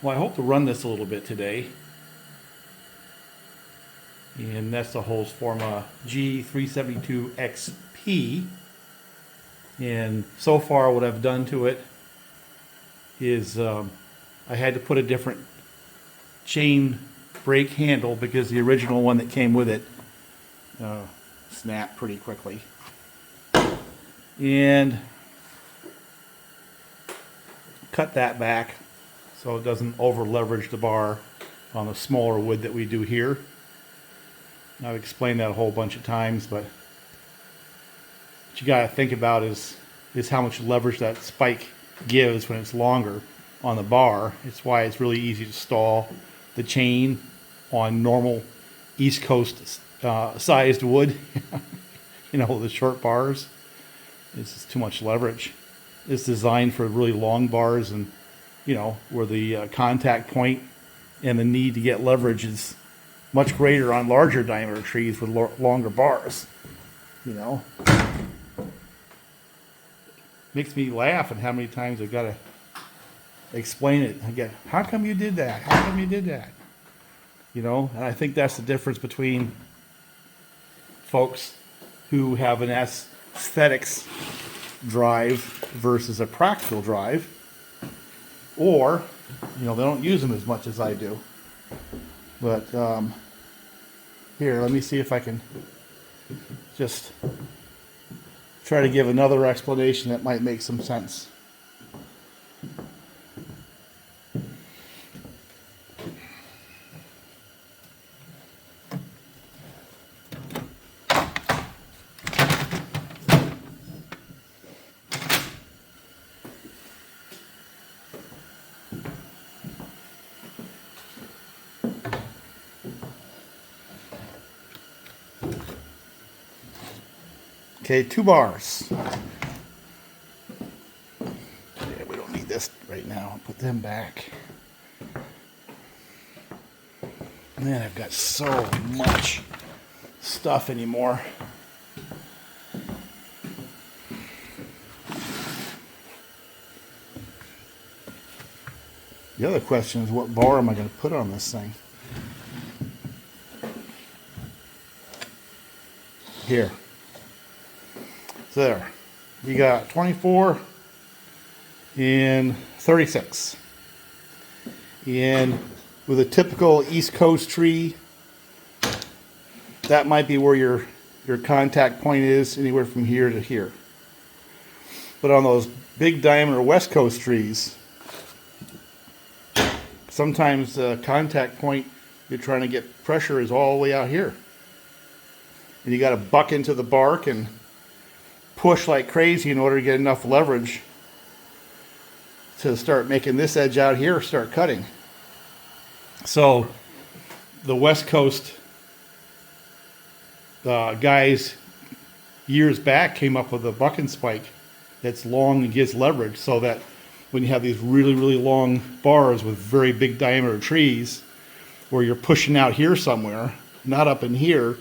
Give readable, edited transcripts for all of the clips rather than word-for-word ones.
Well, I hope to run this a little bit today. And that's the Holzfforma g372xp. And so far what I've done to it is I had to put a different chain brake handle because the original one that came with it snapped pretty quickly. And cut that back so it doesn't over leverage the bar on the smaller wood that we do here. I've explained that a whole bunch of times, but what you got to think about is how much leverage that spike gives when it's longer on the bar. It's why it's really easy to stall the chain on normal East Coast sized wood. You know, the short bars. It's just too much leverage. It's designed for really long bars, and you know, where the contact point and the need to get leverage is much greater on larger diameter trees with longer bars. You know, makes me laugh at how many times I've got to explain it. I get, how come you did that? How come you did that? You know, and I think that's the difference between folks who have an aesthetics drive versus a practical drive, or you know, they don't use them as much as I do. But here, let me see if I can just try to give another explanation that might make some sense. Okay, 2 bars. Yeah, we don't need this right now. I'll put them back. Man, I've got so much stuff anymore. The other question is, what bar am I going to put on this thing? Here. There, you got 24 and 36. And with a typical East Coast tree, that might be where your contact point is, anywhere from here to here. But on those big diameter West Coast trees, sometimes the contact point you're trying to get pressure is all the way out here. And you got to buck into the bark and push like crazy in order to get enough leverage to start making this edge out here start cutting. So the West Coast guys years back came up with a bucking spike that's long and gives leverage, so that when you have these really, really long bars with very big diameter trees where you're pushing out here somewhere, not up in here,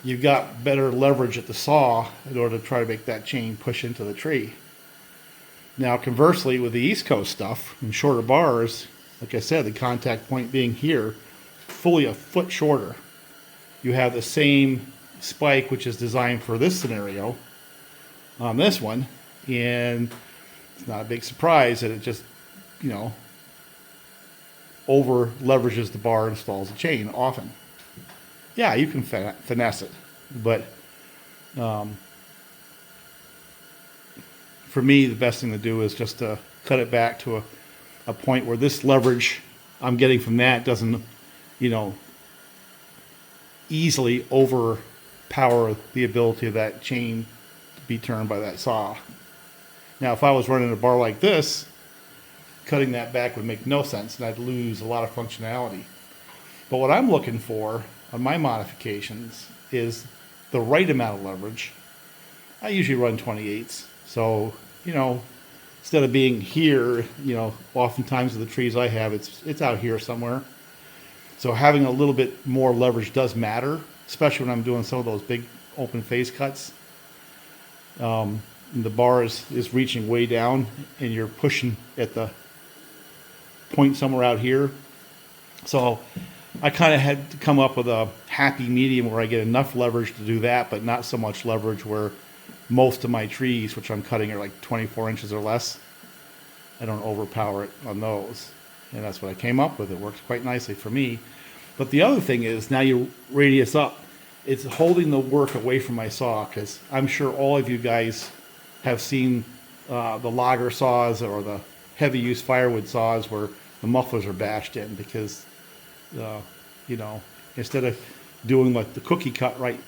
you've got better leverage at the saw in order to try to make that chain push into the tree. Now, conversely, with the East Coast stuff and shorter bars, like I said, the contact point being here, fully a foot shorter, you have the same spike, which is designed for this scenario, on this one, and it's not a big surprise that it just, you know, over leverages the bar and stalls the chain often. Yeah, you can finesse it, but for me, the best thing to do is just to cut it back to a point where this leverage I'm getting from that doesn't, you know, easily overpower the ability of that chain to be turned by that saw. Now, if I was running a bar like this, cutting that back would make no sense, and I'd lose a lot of functionality. But what I'm looking for on my modifications is the right amount of leverage. I usually run 28s, so you know, instead of being here, you know, oftentimes with the trees I have, it's out here somewhere. So having a little bit more leverage does matter, especially when I'm doing some of those big open face cuts. The bar is reaching way down, and you're pushing at the point somewhere out here. So I kind of had to come up with a happy medium where I get enough leverage to do that, but not so much leverage where most of my trees, which I'm cutting, are like 24 inches or less. I don't overpower it on those. And that's what I came up with. It works quite nicely for me. But the other thing is, now you radius up, it's holding the work away from my saw, because I'm sure all of you guys have seen the logger saws or the heavy use firewood saws where the mufflers are bashed in because, you know, instead of doing like the cookie cut right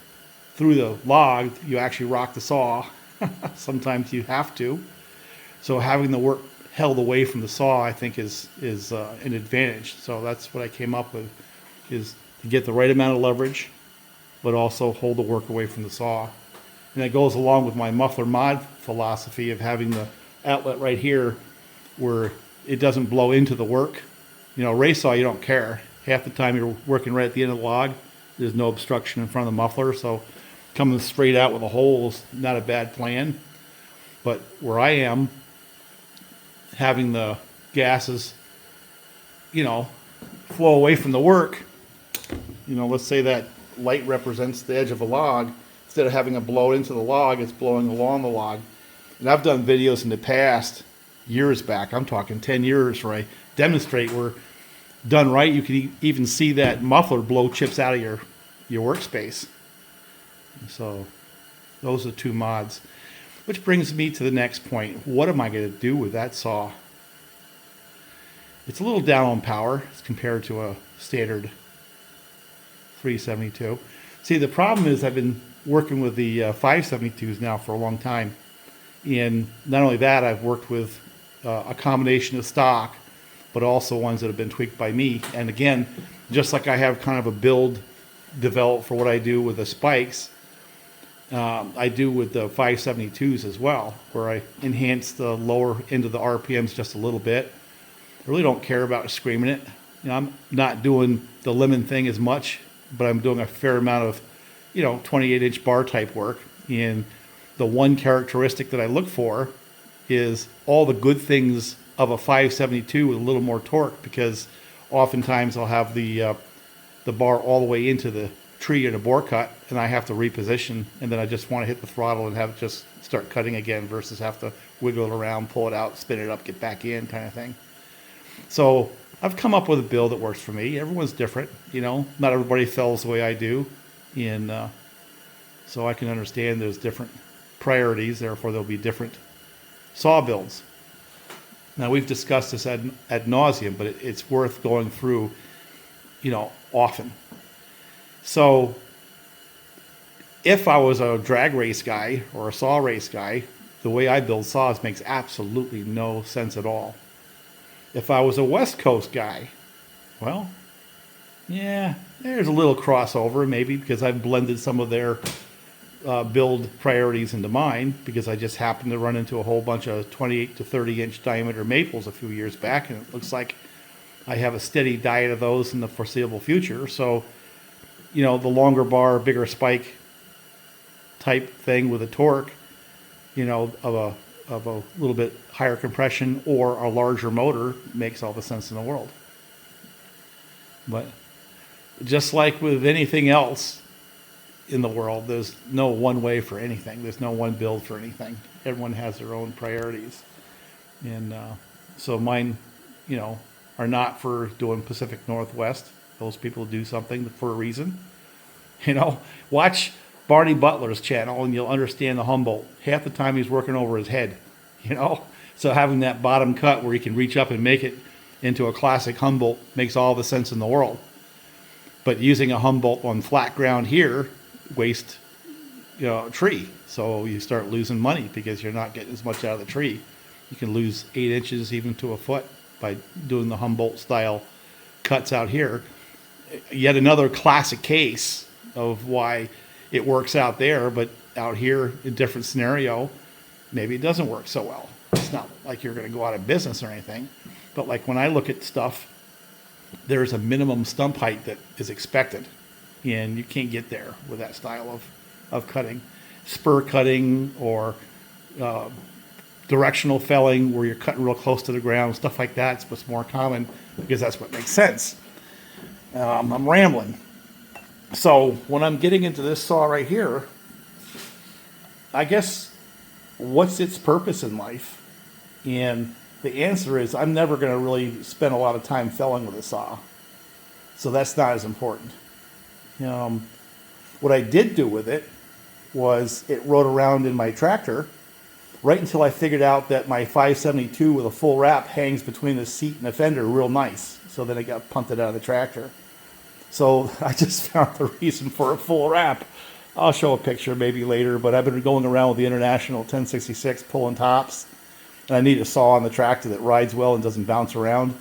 through the log, you actually rock the saw. Sometimes you have to. So having the work held away from the saw, I think, is an advantage. So that's what I came up with, is to get the right amount of leverage, but also hold the work away from the saw. And that goes along with my muffler mod philosophy of having the outlet right here where it doesn't blow into the work. You know, race saw, you don't care. Half the time you're working right at the end of the log. There's no obstruction in front of the muffler, so coming straight out with a hole is not a bad plan. But where I am, having the gases, you know, flow away from the work, you know, let's say that light represents the edge of a log. Instead of having it blow into the log, it's blowing along the log. And I've done videos in the past, years back, I'm talking 10 years, where I demonstrate where, done right, you can even see that muffler blow chips out of your workspace. So those are two mods. Which brings me to the next point. What am I going to do with that saw? It's a little down on power as compared to a standard 372. See, the problem is I've been working with the 572s now for a long time. And not only that, I've worked with a combination of stock, but also ones that have been tweaked by me. And again, just like I have kind of a build developed for what I do with the spikes, I do with the 572s as well, where I enhance the lower end of the RPMs just a little bit. I really don't care about screaming it. You know, I'm not doing the lemon thing as much, but I'm doing a fair amount of, you know, 28-inch bar type work. And the one characteristic that I look for is all the good things of a 572 with a little more torque, because oftentimes I'll have the bar all the way into the tree in a bore cut, and I have to reposition, and then I just want to hit the throttle and have it just start cutting again versus have to wiggle it around, pull it out, spin it up, get back in kind of thing. So I've come up with a build that works for me. Everyone's different, you know. Not everybody fells the way I do, and so I can understand there's different priorities, therefore there'll be different saw builds. Now, we've discussed this ad nauseum, but it's worth going through, you know, often. So if I was a drag race guy or a saw race guy, the way I build saws makes absolutely no sense at all. If I was a West Coast guy, well, yeah, there's a little crossover maybe, because I've blended some of their build priorities into mine, because I just happened to run into a whole bunch of 28 to 30 inch diameter maples a few years back, and it looks like I have a steady diet of those in the foreseeable future. So, you know, the longer bar, bigger spike type thing with a torque, you know, of a little bit higher compression or a larger motor makes all the sense in the world. But just like with anything else in the world, there's no one way for anything. There's no one build for anything. Everyone has their own priorities. And so mine, you know, are not for doing Pacific Northwest. Those people do something for a reason. You know, watch Barney Butler's channel and you'll understand the Humboldt. Half the time he's working over his head, you know. So having that bottom cut where he can reach up and make it into a classic Humboldt makes all the sense in the world. But using a Humboldt on flat ground here waste, you know, a tree. So you start losing money because you're not getting as much out of the tree. You can lose 8 inches even to a foot by doing the Humboldt style cuts out here. Yet another classic case of why it works out there, but out here, a different scenario, maybe it doesn't work so well. It's not like you're going to go out of business or anything, but like when I look at stuff, there's a minimum stump height that is expected, and you can't get there with that style of cutting. Spur cutting or directional felling where you're cutting real close to the ground, stuff like that's what's more common because that's what makes sense. I'm rambling. So when I'm getting into this saw right here, I guess what's its purpose in life? And the answer is I'm never going to really spend a lot of time felling with a saw. So that's not as important. What I did do with it was it rode around in my tractor right until I figured out that my 572 with a full wrap hangs between the seat and the fender real nice. So then it got punted out of the tractor. So I just found the reason for a full wrap. I'll show a picture maybe later, but I've been going around with the International 1066 pulling tops. And I need a saw on the tractor that rides well and doesn't bounce around.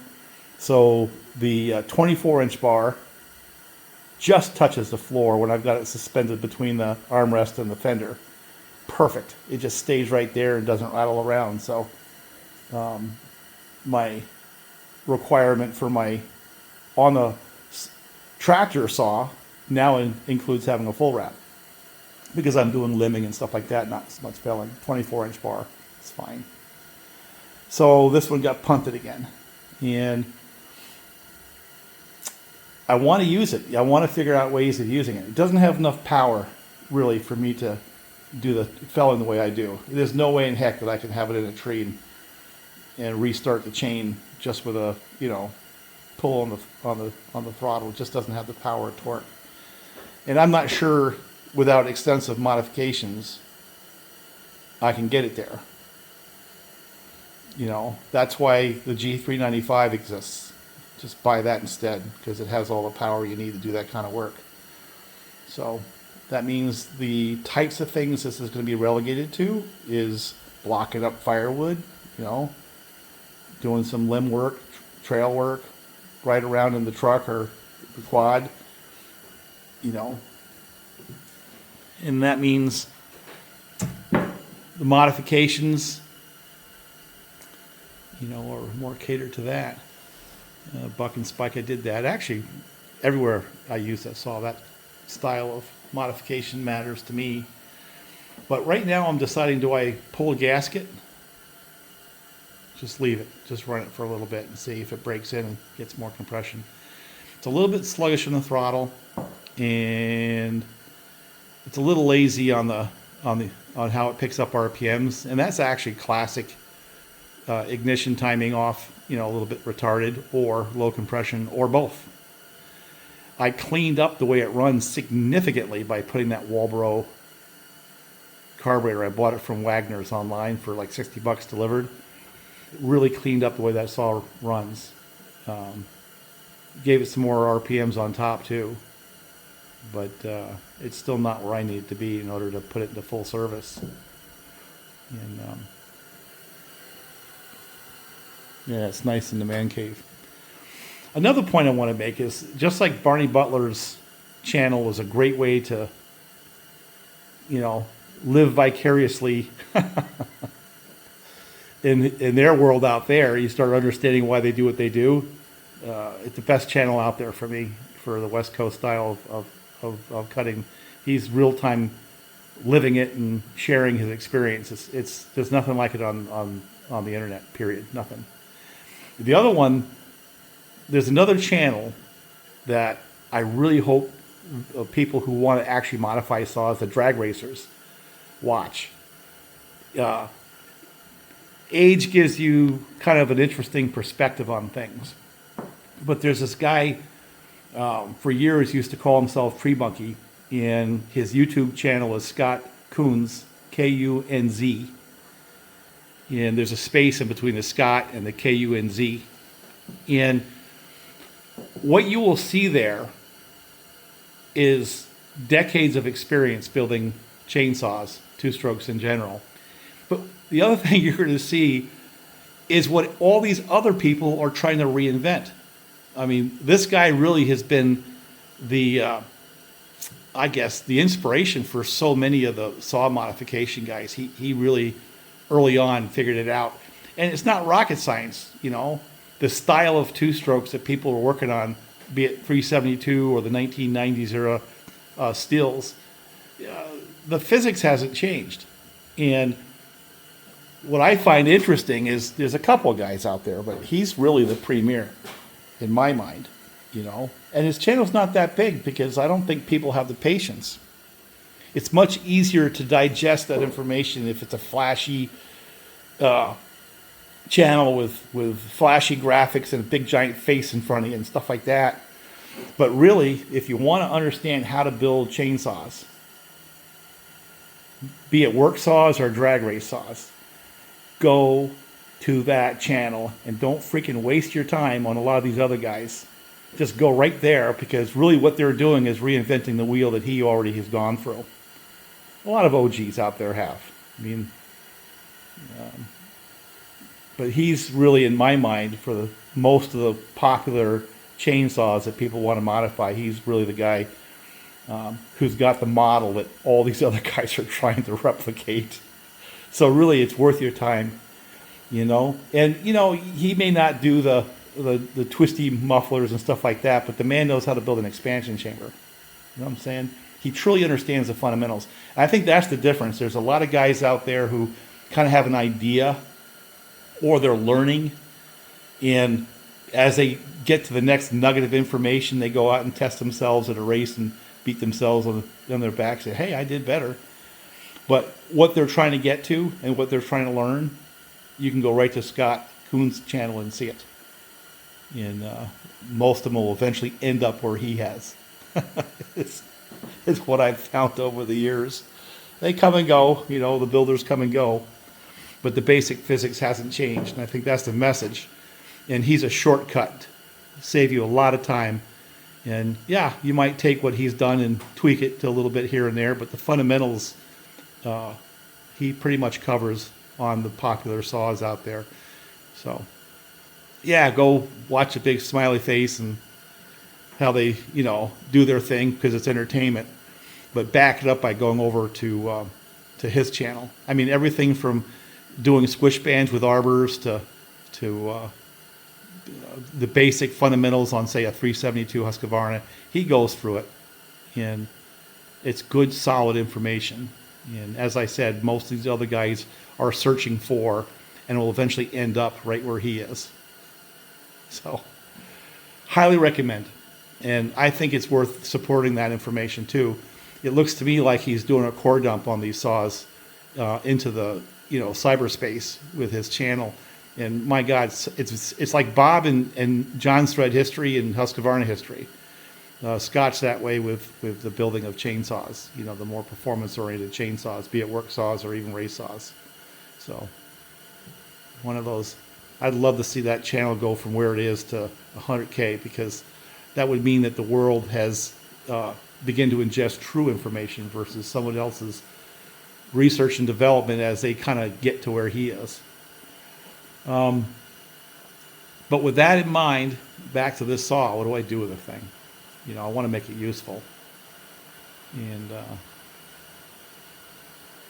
So the 24-inch bar just touches the floor when I've got it suspended between the armrest and the fender. Perfect. It just stays right there and doesn't rattle around. So my requirement for my on the tractor saw now includes having a full wrap because I'm doing limbing and stuff like that, not as much felling. 24-inch bar, it's fine. So this one got punted again, and I want to use it. I want to figure out ways of using it. It doesn't have enough power really for me to do the felling the way I do. There's no way in heck that I can have it in a tree and restart the chain just with a pull on the throttle. It just doesn't have the power or torque. And I'm not sure without extensive modifications I can get it there. That's why the G395 exists. Just buy that instead because it has all the power you need to do that kind of work. So that means the types of things this is going to be relegated to is blocking up firewood, doing some limb work, trail work, ride around in the truck or the quad, and that means the modifications, are more catered to that. Buck and Spike, I did that. Actually, everywhere I use that saw, that style of modification matters to me. But right now I'm deciding, do I pull a gasket? Just leave it. Just run it for a little bit and see if it breaks in and gets more compression. It's a little bit sluggish on the throttle, and it's a little lazy on how it picks up RPMs, and that's actually classic ignition timing off, a little bit retarded, or low compression, or both. I cleaned up the way it runs significantly by putting that Walbro carburetor. I bought it from Wagner's online for like $60 delivered. It really cleaned up the way that saw runs. Gave it some more RPMs on top too, but it's still not where I need it to be in order to put it into full service. And yeah, it's nice in the man cave. Another point I want to make is, just like Barney Butler's channel was a great way to, live vicariously in their world out there. You start understanding why they do what they do. It's the best channel out there for me for the West Coast style of cutting. He's real time living it and sharing his experience. There's nothing like it on the internet. Period. Nothing. The other one, there's another channel that I really hope people who want to actually modify saws, the drag racers, watch. Age gives you kind of an interesting perspective on things. But there's this guy, for years, used to call himself Tree Monkey, and his YouTube channel is Scott Kunz, Kunz. And there's a space in between the Scott and the Kunz. And what you will see there is decades of experience building chainsaws, two-strokes in general. But the other thing you're going to see is what all these other people are trying to reinvent. I mean, this guy really has been the inspiration for so many of the saw modification guys. He really, early on, figured it out. And it's not rocket science, The style of two-strokes that people are working on, be it 372 or the 1990s era steels, the physics hasn't changed. And what I find interesting is there's a couple of guys out there, but he's really the premier in my mind, you know. And his channel's not that big because I don't think people have the patience. It's much easier to digest that information if it's a flashy channel with flashy graphics and a big giant face in front of you and stuff like that. But really, if you want to understand how to build chainsaws, be it work saws or drag race saws, go to that channel and don't freaking waste your time on a lot of these other guys. Just go right there, because really what they're doing is reinventing the wheel that he already has gone through. A lot of OGs out there have. I mean, but he's really, in my mind, for the most of the popular chainsaws that people want to modify, he's really the guy who's got the model that all these other guys are trying to replicate. So really, it's worth your time, you know. And you know, he may not do the twisty mufflers and stuff like that, but the man knows how to build an expansion chamber. You know what I'm saying? He truly understands the fundamentals. And I think that's the difference. There's a lot of guys out there who kind of have an idea, or they're learning, and as they get to the next nugget of information, they go out and test themselves at a race and beat themselves on their back, say, hey, I did better. But what they're trying to get to and what they're trying to learn, you can go right to Scott Kuhn's channel and see it. And most of them will eventually end up where he has. It's what I've found over the years. They come and go, you know, the builders come and go, but the basic physics hasn't changed, and I think that's the message. And he's a shortcut, save you a lot of time. And yeah, you might take what he's done and tweak it to a little bit here and there, but the fundamentals he pretty much covers on the popular saws out there. So yeah, go watch a big smiley face and how they, you know, do their thing, because it's entertainment. But back it up by going over to his channel. I mean, everything from doing squish bands with arbors to the basic fundamentals on, say, a 372 Husqvarna. He goes through it, and it's good, solid information. And as I said, most of these other guys are searching for and will eventually end up right where he is. So, highly recommend. And I think it's worth supporting that information too. It looks to me like he's doing a core dump on these saws into the, you know, cyberspace with his channel. And my God, it's like Bob and John's thread history and Husqvarna history. Scott's that way with the building of chainsaws, you know, the more performance-oriented chainsaws, be it work saws or even race saws. So, one of those. I'd love to see that channel go from where it is to 100K, because that would mean that the world has begun to ingest true information versus someone else's research and development as they kind of get to where he is. But with that in mind, back to this saw, what do I do with the thing? You know, I want to make it useful. And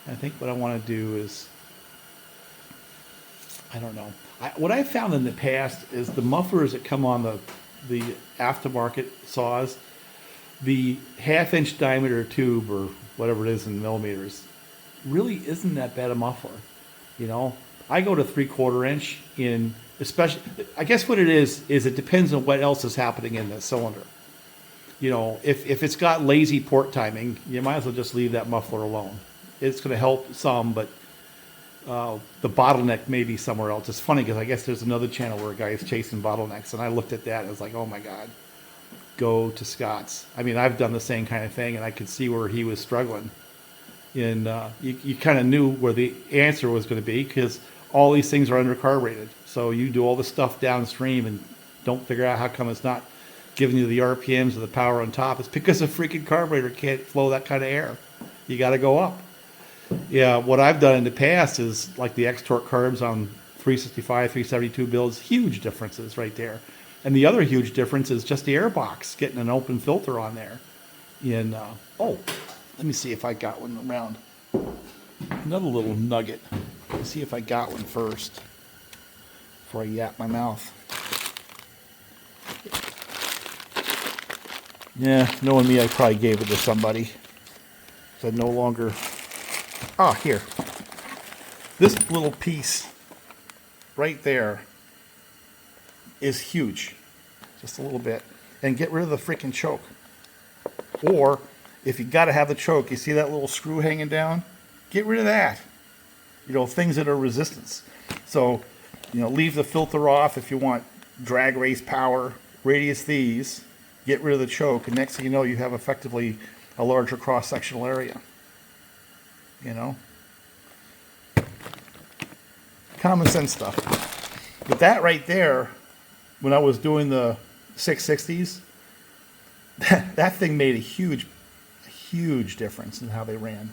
I think what I want to do is, I don't know. What I found in the past is the mufflers that come on the aftermarket saws, the half-inch diameter tube, or whatever it is in millimeters, really isn't that bad a muffler. You know, I go to 3/4 inch in, especially, I guess what it is it depends on what else is happening in the cylinder. You know, if it's got lazy port timing, you might as well just leave that muffler alone. It's going to help some, but the bottleneck may be somewhere else. It's funny because I guess there's another channel where a guy is chasing bottlenecks, and I looked at that and I was like, oh my God, go to Scott's. I mean, I've done the same kind of thing, and I could see where he was struggling. And you kind of knew where the answer was going to be, because all these things are undercarbureted. So you do all the stuff downstream and don't figure out how come it's not giving you the RPMs or the power on top. It's because the freaking carburetor can't flow that kind of air. You got to go up. Yeah, what I've done in the past is like the X-Torque carbs on 365, 372 builds, huge differences right there. And the other huge difference is just the air box, getting an open filter on there. And, oh, let me see if I got one around. Another little nugget. Let's see if I got one first before I yap my mouth. Yeah, knowing me, I probably gave it to somebody. So no longer... Ah, here. This little piece right there is huge. Just a little bit. And get rid of the freaking choke. Or, if you got to have the choke, you see that little screw hanging down? Get rid of that. You know, things that are resistance. So, you know, leave the filter off if you want drag race power. Radius these. Get rid of the choke. And next thing you know, you have effectively a larger cross-sectional area. You know? Common sense stuff. But that right there, when I was doing the 660s, that thing made a huge difference in how they ran.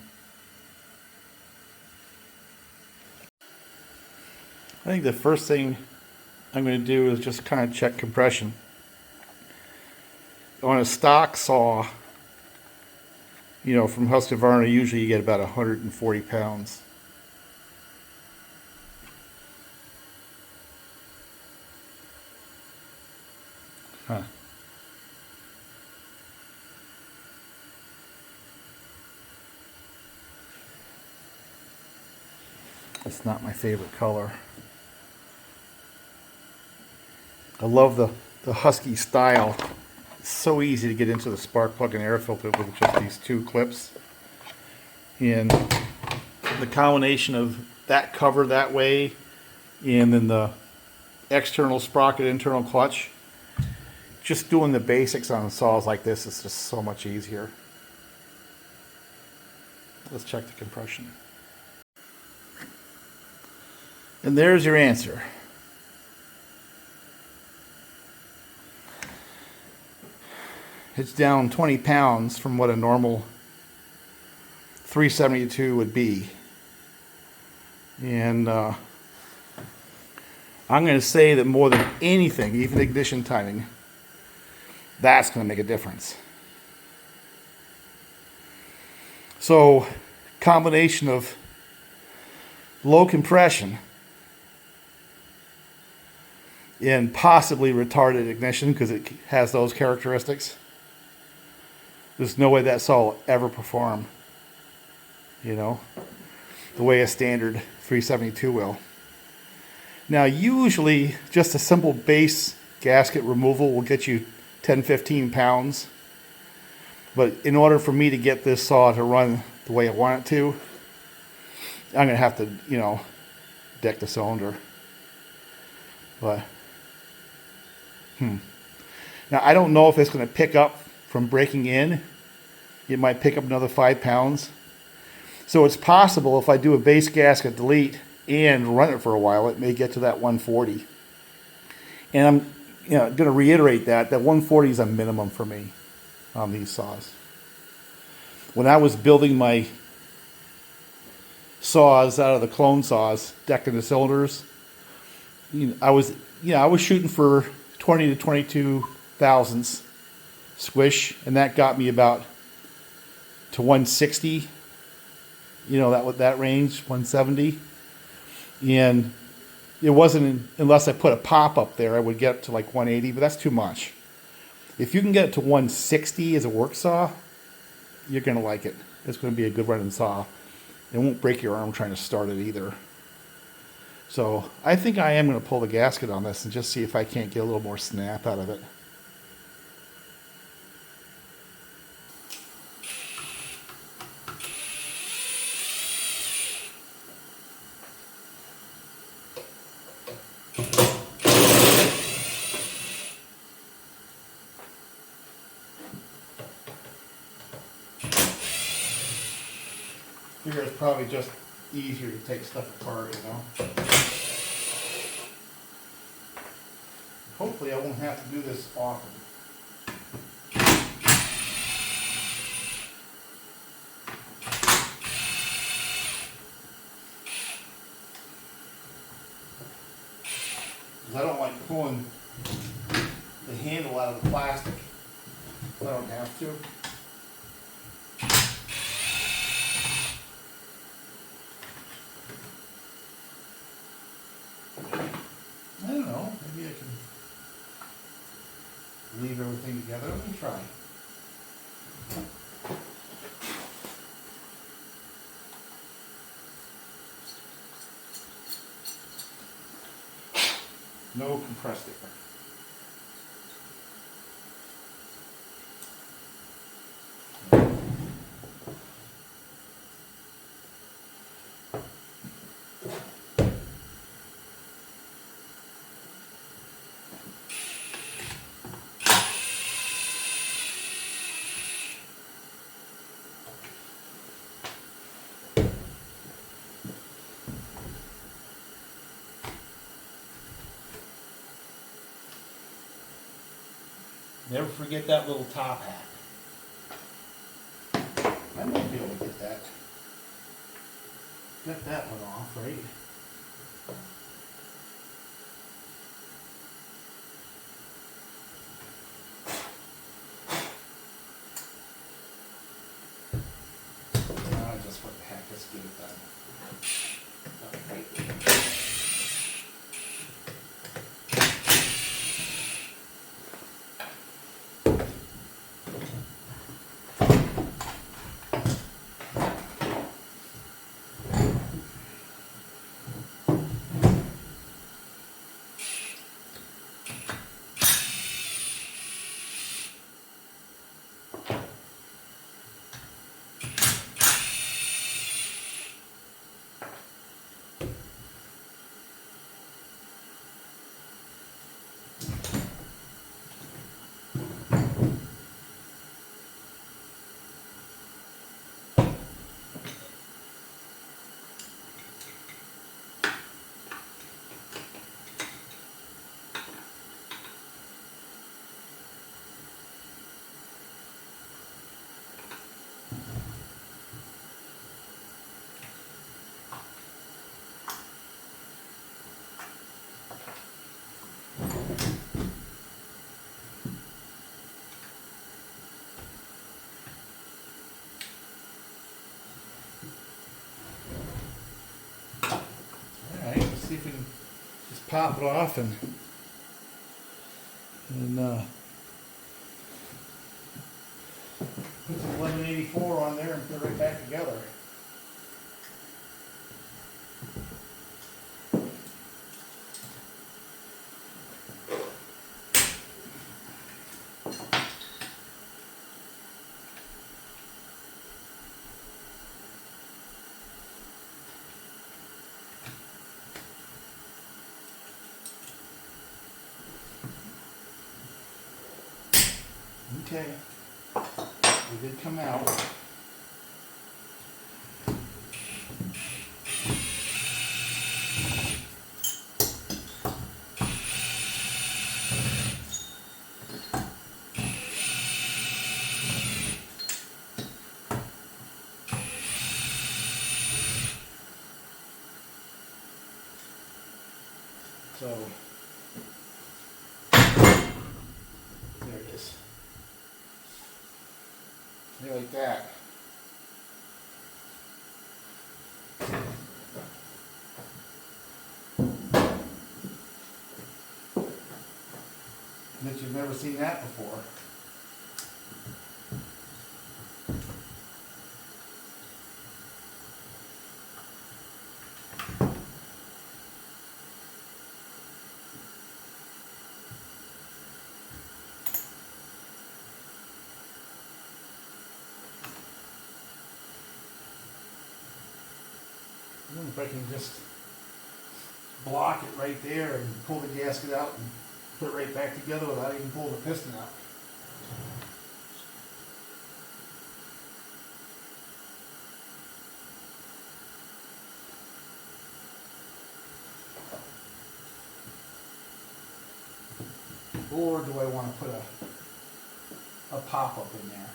I think the first thing I'm going to do is just kind of check compression. On a stock saw, you know, from Husqvarna, usually you get about 140 pounds. Huh. It's not my favorite color. I love the Husky style. It's so easy to get into the spark plug and air filter with just these two clips. And the combination of that cover that way and then the external sprocket, internal clutch, just doing the basics on saws like this is just so much easier. Let's check the compression. And there's your answer. It's down 20 pounds from what a normal 372 would be. And I'm going to say that more than anything, even ignition timing, that's going to make a difference. So, combination of low compression and possibly retarded ignition because it has those characteristics. There's no way that saw will ever perform, you know, the way a standard 372 will. Now, usually just a simple base gasket removal will get you 10-15 pounds. But in order for me to get this saw to run the way I want it to, I'm going to have to, you know, deck the cylinder. But, Now, I don't know if it's going to pick up from breaking in. It might pick up another 5 pounds. So it's possible if I do a base gasket delete and run it for a while, it may get to that 140. And I'm going to reiterate that 140 is a minimum for me on these saws. When I was building my saws out of the clone saws, decking the cylinders, I was shooting for 20 to 22 thousandths squish, and that got me about to 160. That range, 170. And it wasn't unless I put a pop up there, I would get up to like 180, but that's too much. If you can get it to 160 as a work saw, you're going to like it. It's going to be a good running saw. It won't break your arm trying to start it either. So I think I am going to pull the gasket on this and just see if I can't get a little more snap out of it. I figure it's probably just easier to take stuff apart, Hopefully I won't have to do this often. Because I don't like pulling the handle out of the plastic. I don't have to. I don't know, maybe I can leave everything together. Let me try. No compressed air. Never forget that little top hat. I might be able to get that. Get that one off, right? Just what the heck, let's get it done. See if we can just pop it off and put some 1184 on there and put it right back together. Okay, we did come out. So, there it is. Like that. Bet you've never seen that before. I wonder if I can just block it right there and pull the gasket out and put it right back together without even pulling the piston out. Or do I want to put a pop-up in there?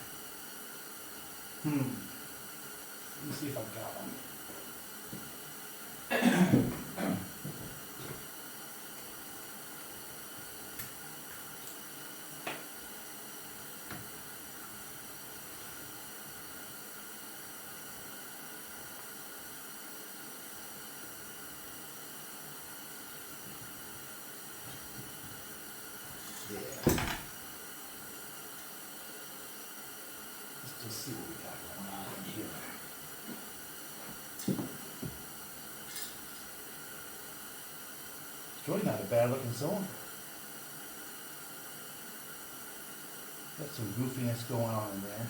Let me see if I've got one. Yeah. Let's just see what we got going on in here. really not a bad looking cylinder. Got some goofiness going on in there.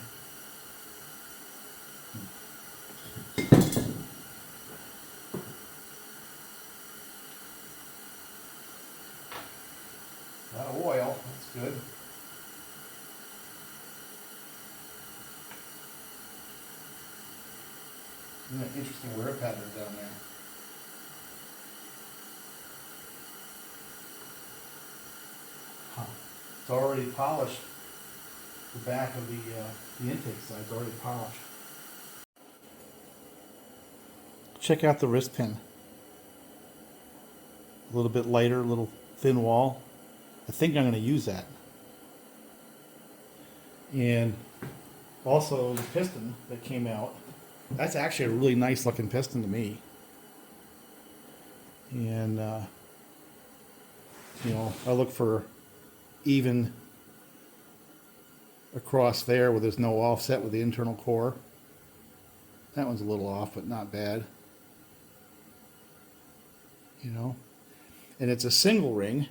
A lot of oil, that's good. Isn't that interesting wear pattern down there? Huh. It's already polished. The back of the intake side's already polished. Check out the wrist pin. A little bit lighter, a little thin wall. I think I'm going to use that. And also the piston that came out. That's actually a really nice looking piston to me. And, you know, I look for even across there where there's no offset with the internal core. That one's a little off, but not bad. You know, and it's a single ring.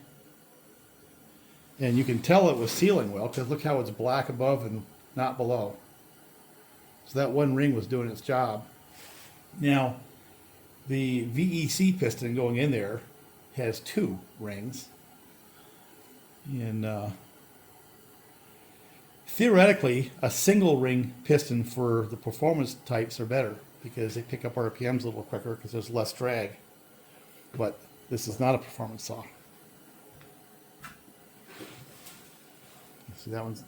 And you can tell it was sealing well because look how it's black above and not below. So that one ring was doing its job. Now, the VEC piston going in there has 2 rings. And theoretically, a single ring piston for the performance types are better because they pick up RPMs a little quicker because there's less drag. But this is not a performance saw. See, that one's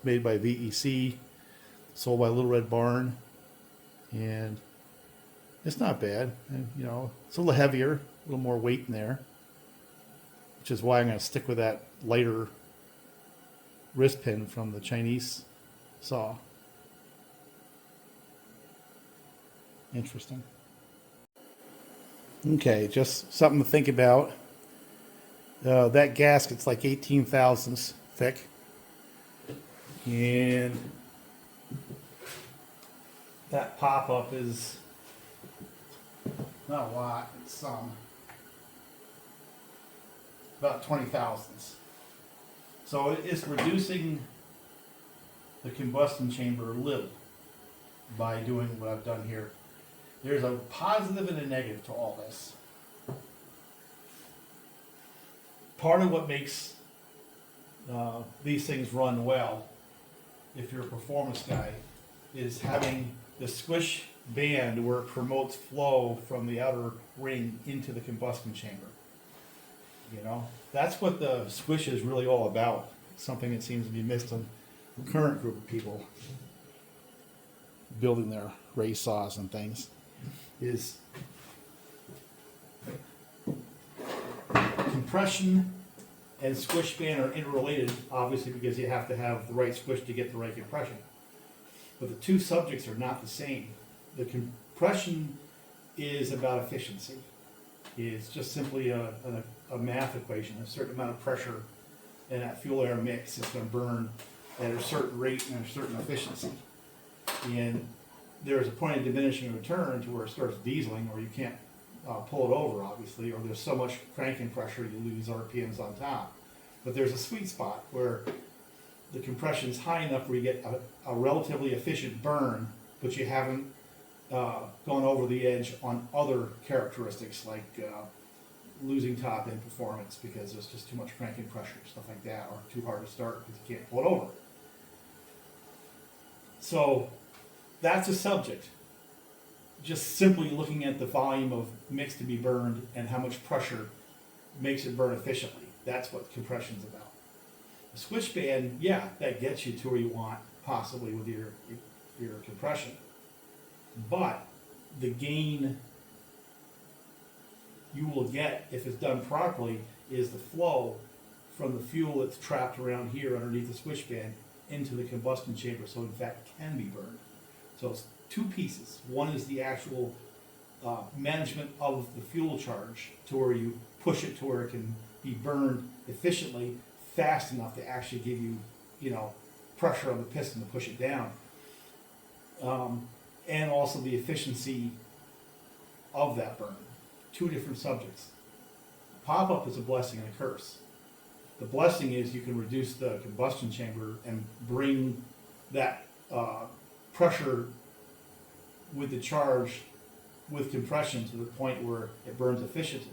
made by VEC, sold by Little Red Barn, and it's not bad. And, you know, it's a little heavier, a little more weight in there, which is why I'm going to stick with that lighter wrist pin from the Chinese saw. Interesting. Okay, just something to think about. That gasket's like 18 thousandths thick. And that pop-up is not a lot, it's some. About 20 thousandths. So it is reducing the combustion chamber a little by doing what I've done here. There's a positive and a negative to all this. Part of what makes these things run well, if you're a performance guy, is having the squish band where it promotes flow from the outer ring into the combustion chamber. You know, that's what the squish is really all about. It's something that seems to be missed on the current group of people building their race saws and things. Is compression and squish band are interrelated, obviously, because you have to have the right squish to get the right compression. But the two subjects are not the same. The compression is about efficiency. It's just simply a math equation. A certain amount of pressure in that fuel air mix is going to burn at a certain rate and a certain efficiency. And there's a point of diminishing return to where it starts dieseling, or you can't pull it over, obviously, or there's so much cranking pressure you lose RPMs on top. But there's a sweet spot where the compression is high enough where you get a relatively efficient burn, but you haven't gone over the edge on other characteristics like losing top end performance because there's just too much cranking pressure, stuff like that, or too hard to start because you can't pull it over. So that's a subject. Just simply looking at the volume of mix to be burned and how much pressure makes it burn efficiently. That's what compression's about. A switch band, yeah, that gets you to where you want, possibly with your compression. But the gain you will get, if it's done properly, is the flow from the fuel that's trapped around here underneath the switch band into the combustion chamber, so in fact can be burned. So it's two pieces. One is the actual management of the fuel charge to where you push it to where it can be burned efficiently, fast enough to actually give you, pressure on the piston to push it down. And also the efficiency of that burn. Two different subjects. pop-up is a blessing and a curse. The blessing is you can reduce the combustion chamber and bring that pressure with the charge with compression to the point where it burns efficiently.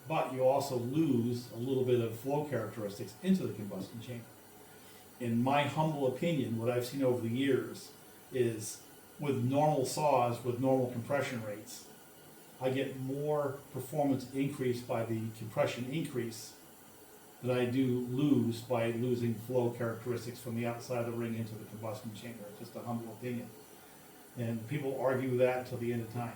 But you also lose a little bit of flow characteristics into the combustion chamber. In my humble opinion, what I've seen over the years is with normal saws, with normal compression rates, I get more performance increase by the compression increase than I do lose by losing flow characteristics from the outside of the ring into the combustion chamber. It's just a humble opinion. And people argue that till the end of time.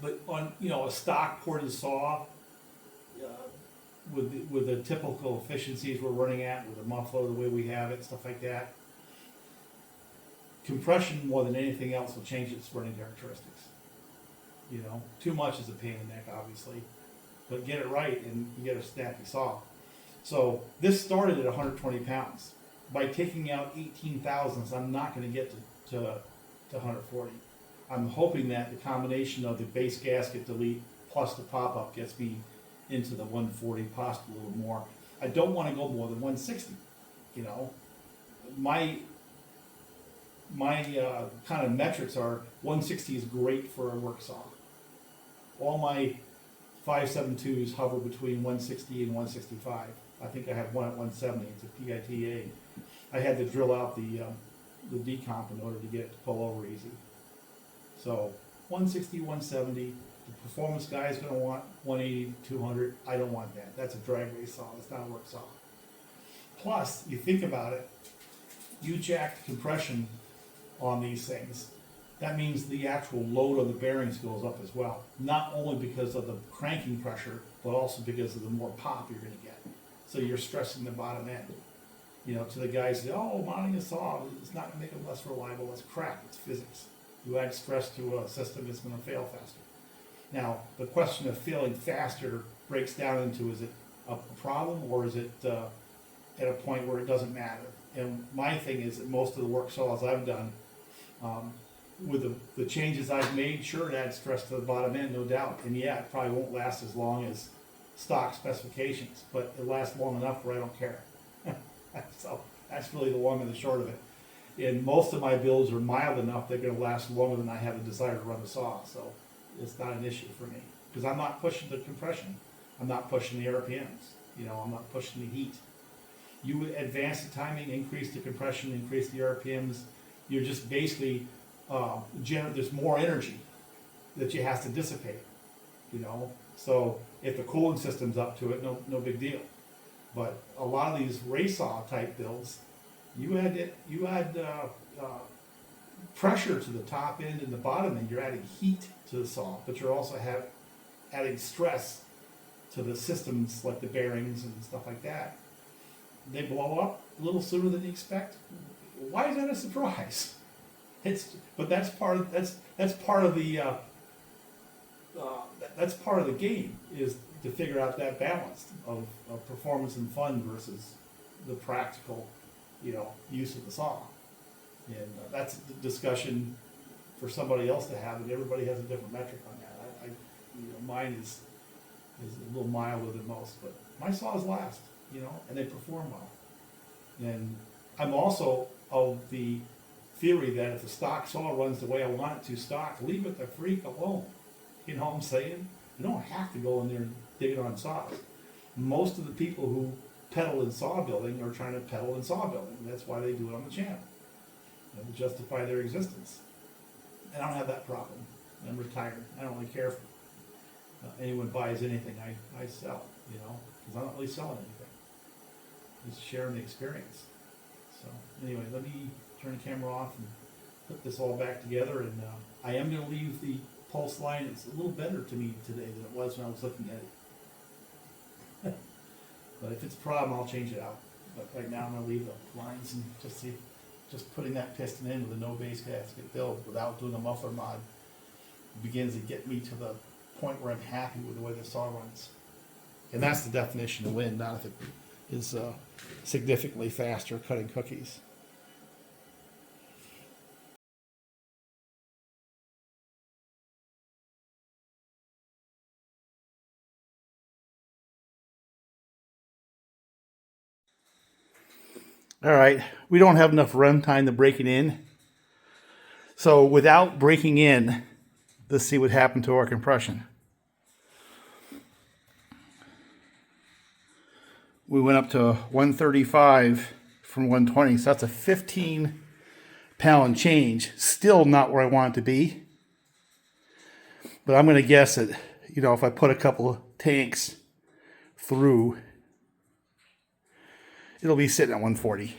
But on a stock ported saw, with the typical efficiencies we're running at, with the muffler the way we have it, stuff like that, compression more than anything else will change its running characteristics. Too much is a pain in the neck, obviously, but get it right and you get a snappy saw. So this started at 120 pounds. By taking out 18 thousandths, I'm not going to get to 140. I'm hoping that the combination of the base gasket delete plus the pop-up gets me into the 140, possibly a little more. I don't want to go more than 160. My kind of metrics are 160 is great for a work saw. All my 572s hover between 160 and 165. I think I have one at 170. It's a PITA. I had to drill out the decomp in order to get it to pull over easy. So 160, 170. The performance guy is going to want 180, 200. I don't want that. That's a drag race saw. It's not a work saw. Plus, you think about it, you jack the compression on these things. That means the actual load on the bearings goes up as well. Not only because of the cranking pressure, but also because of the more pop you're going to get. So you're stressing the bottom end. To the guys that, mounting a saw, it's not going to make it less reliable. That's crap. It's physics. You add stress to a system, it's going to fail faster. Now, the question of failing faster breaks down into, is it a problem or is it at a point where it doesn't matter? And my thing is that most of the work saws I've done, with the changes I've made, sure, it adds stress to the bottom end, no doubt. And yeah, it probably won't last as long as stock specifications, but it lasts long enough where I don't care. So that's really the long and the short of it. And most of my builds are mild enough they're going to last longer than I have a desire to run the saw. So it's not an issue for me because I'm not pushing the compression. I'm not pushing the RPMs. I'm not pushing the heat. You advance the timing, increase the compression, increase the RPMs. You're just basically there's more energy that you have to dissipate. So if the cooling system's up to it, no big deal. But a lot of these race saw type builds, you add pressure to the top end and the bottom end. You're adding heat to the saw, but you're also adding stress to the systems like the bearings and stuff like that. They blow up a little sooner than you expect. Why is that a surprise? But that's part of the game, is to figure out that balance of performance and fun versus the practical, use of the saw. And that's a discussion for somebody else to have, and everybody has a different metric on that. Mine is a little milder than most, but my saws last, and they perform well. And I'm also of the theory that if the stock saw runs the way I want it to stock, leave it the freak alone. You know what I'm saying? You don't have to go in there and dig it on saws. Most of the people who pedal in saw building are trying to pedal in saw building. That's why they do it on the channel, to justify their existence. And I don't have that problem. I'm retired. I don't really care if anyone buys anything I sell, because I'm not really selling anything. Just sharing the experience. So anyway, let me turn the camera off and put this all back together. And I am going to leave the pulse line. It's a little better to me today than it was when I was looking at it. But if it's a problem, I'll change it out. But right now I'm going to leave the lines and just putting that piston in with a no base gasket build without doing a muffler mod begins to get me to the point where I'm happy with the way the saw runs. And that's the definition of win, not if it is significantly faster cutting cookies. All right, we don't have enough run time to break it in. So without breaking in, let's see what happened to our compression. We went up to 135 from 120, so that's a 15-pound change. Still not where I want it to be. But I'm going to guess that, you know, if I put a couple of tanks through, it'll be sitting at 140.